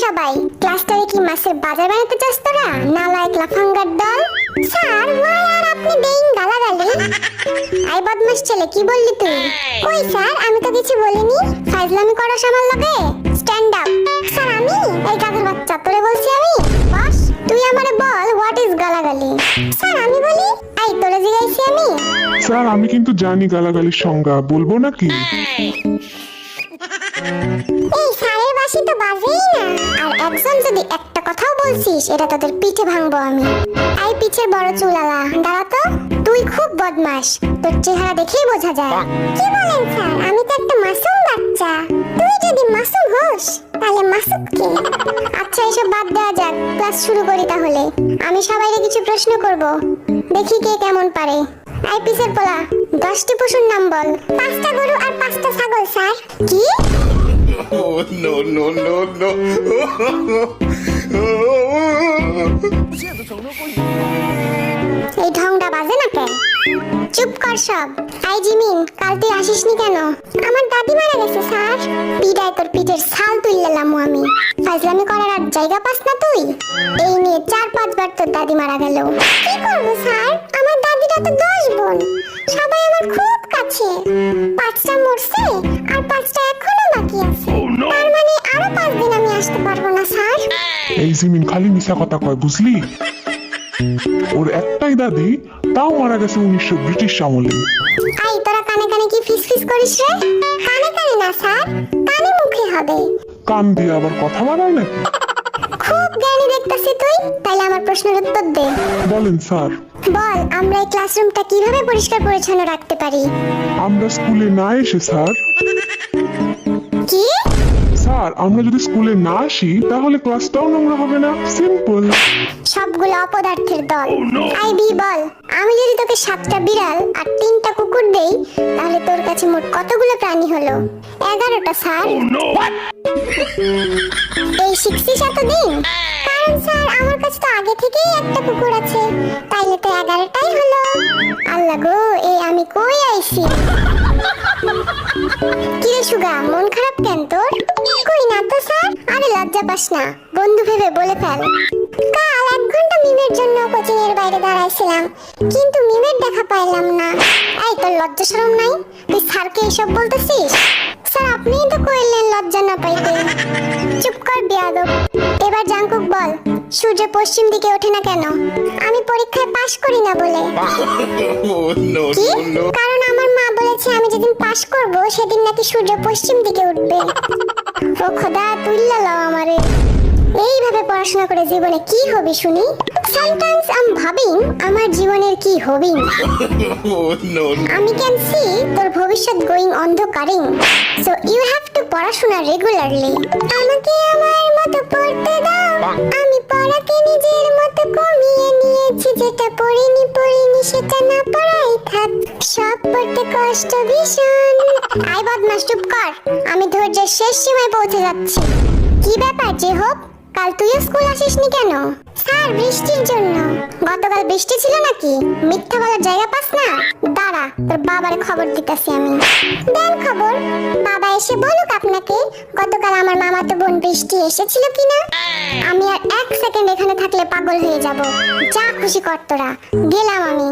সবাই, ক্লাসটারে কি মাছের বাজার বানাতে চাস তোরা? নালায়েক লাফাঙ্গার দল। স্যার ওয়াই আর আপনি দেইং গালাগালি? আই বদমাশ ছেলে, কি বললি তুই? কই স্যার, আমি তো কিছু বলিনি। ফাজলামি করস আমার লগে? Stand up. স্যার আমি এই গাধের বাচ্চা, তোরে বলছি আমি? বস তুই আমারে বল হোয়াট ইজ গালাগালি? স্যার আমি বলি, আই তোরে জিগাইছি আমি? স্যার আমি কিন্তু জানি গালাগালির সংজ্ঞা, বলবো নাকি? এই স্যারের বাসি তো বাজেই না। আর একজন যদি একটা কথাও বলছিস, এটা তোদের পিঠে ভাঙবো আমি। আই পিঠের বড় চুলালা, দাঁড়া তো। তুই খুব বদমাশ, তোর চেহারা দেখেই বোঝা যায়। কি বলেন স্যার, আমি তো একটা মাসুম বাচ্চা। তুই যদি মাসুম হোস তাহলে মাসুম কে? আচ্ছা এসব বাদ দেওয়া যাক, ক্লাস শুরু করি তাহলে। আমি সবাইকে কিছু প্রশ্ন করব, দেখি কে কেমন পারে। আই পিছের পোলা, 10টি পশুর নাম বল। 5টা গরু আর 5টা ছাগল স্যার। কি? Oh, no, no, no, no. এই ঢংটা বাজে না কেন? চুপ কর সব। আই জিমিন, কাল তুই আসিসনি কেন? আমার দাদি মারা গেছে স্যার। বিদায় তোর পিঠের ছাল তুললাম আমি। ফাজলামি করার আর জায়গা পাস না তুই? এই নিয়ে 4-5 বার তোর দাদি মারা গেল। কি করবো স্যার, আমার দাদিরা তো 10 বোন, সবাই আমার খুব কাছে। 5টা মরছে আর 5টা এখনো বাকি আছে। তার মানে আরো 5 দিন আমি আসতে পারবো না স্যার। এই জিমিন খালি মিশা কথা কয়, বুঝলি? ওর একটাই দাদি, তাও মারা গেছে 1900 ব্রিটিশ আমলে। আই তোরা কানে কানে কি ফিস করিস রে? কানে কানে না স্যার, কানে মুখে হবে। কান দিয়ে আবার কথা বাড়ায় নাকি? খুব জ্ঞানী দেখতেছি তুই। তাহলে আমার প্রশ্নের উত্তর দে। বলেন স্যার। বল, আমরা এই ক্লাসরুমটা কিভাবে পরিষ্কার পরিচ্ছন্ন রাখতে পারি? আমরা স্কুলে না এসে স্যার। কি? স্যার আমরা যদি স্কুলে না আসি তাহলে ক্লাসটাও নোংরা হবে না, সিম্পল। সবগুলো অপদার্থের দল। আইবি বল, আমি যদি তোকে 7টা বিড়াল আর 3টা কুকুর দেই, তাহলে তোর কাছে মোট কতগুলো প্রাণী হলো? 11টা স্যার। এই শিখছিস এতদিন? কারণ স্যার আমার কাছে তো আগে থেকেই একটা কুকুর আছে, তাইলে তো 11টাই হলো। আল্লাহ গো, এই আমি কই আইছি? কি রে সুগা, মন খারাপ কেন তোর? কই না তো স্যার। আরে লজ্জা পাস না, বন্ধু ভেবে বলে ফেল। কাল 1 ঘন্টা মিমের জন্য কোচিং এর বাইরে দাঁড়াইছিলাম, কিন্তু মিমের দেখা পাইলাম না। এই তোর লজ্জা শরম নাই? তুই স্যারকে এসব বলতেছিস? স্যার আপনিই তো কইলেন লজ্জা না পাইতে। চুপ কর বেয়াদব। এবার জাঙ্কুক বল, সূর্য পশ্চিম দিকে ওঠে না কেন? আমি পরীক্ষায় পাশ করি না বলে। Oh, no, কি? no, no. কারণ আমার মা বলেছে আমি যেদিন পাশ করব সেদিন নাকি সূর্য পশ্চিম দিকে উঠবে। ও খোদা, তুইল্লা লাও আমারে। এইভাবে পড়াশোনা করে জীবনে কি হবে শুনি? সামটাইমস আই এম ভাবিং আমার জীবনের কি হবি। Oh, no, no. আমি ক্যান সি তোর ভবিষ্যৎ গোয়িং অন্ধকারিং। সো ইউ হ্যাভ টু পড়াশোনা রেগুলারলি। আমাকে আমার মতো পড়তে দাও, আমি পড়াকে নিজের মতো কমিয়ে নিয়েছি। যেটা পড়িনি সেটা না পড়াই থাক, সব পড়তে কষ্ট ভীষণ। আই বদমাস চুপ কর, আমি ধৈর্যের শেষ সীমায় পৌঁছে যাচ্ছি। কি ব্যাপার যে হোক, কাল তুইও স্কুল আসিসনি কেন? স্যার বৃষ্টির জন্য। গতকাল বৃষ্টি ছিল নাকি? মিথ্যা বলার জায়গা পাস না? দাঁড়া, তোর বাবারে খবর দিতেছি আমি। দেন খবর, বাবা এসে বলুক আপনাকে গতকাল আমার মামাতো বোন বৃষ্টি এসেছিল কিনা। আমি আর 1 সেকেন্ড এখানে থাকলে পাগল হয়ে যাব। যা খুশি কর তোরা, গেলাম আমি।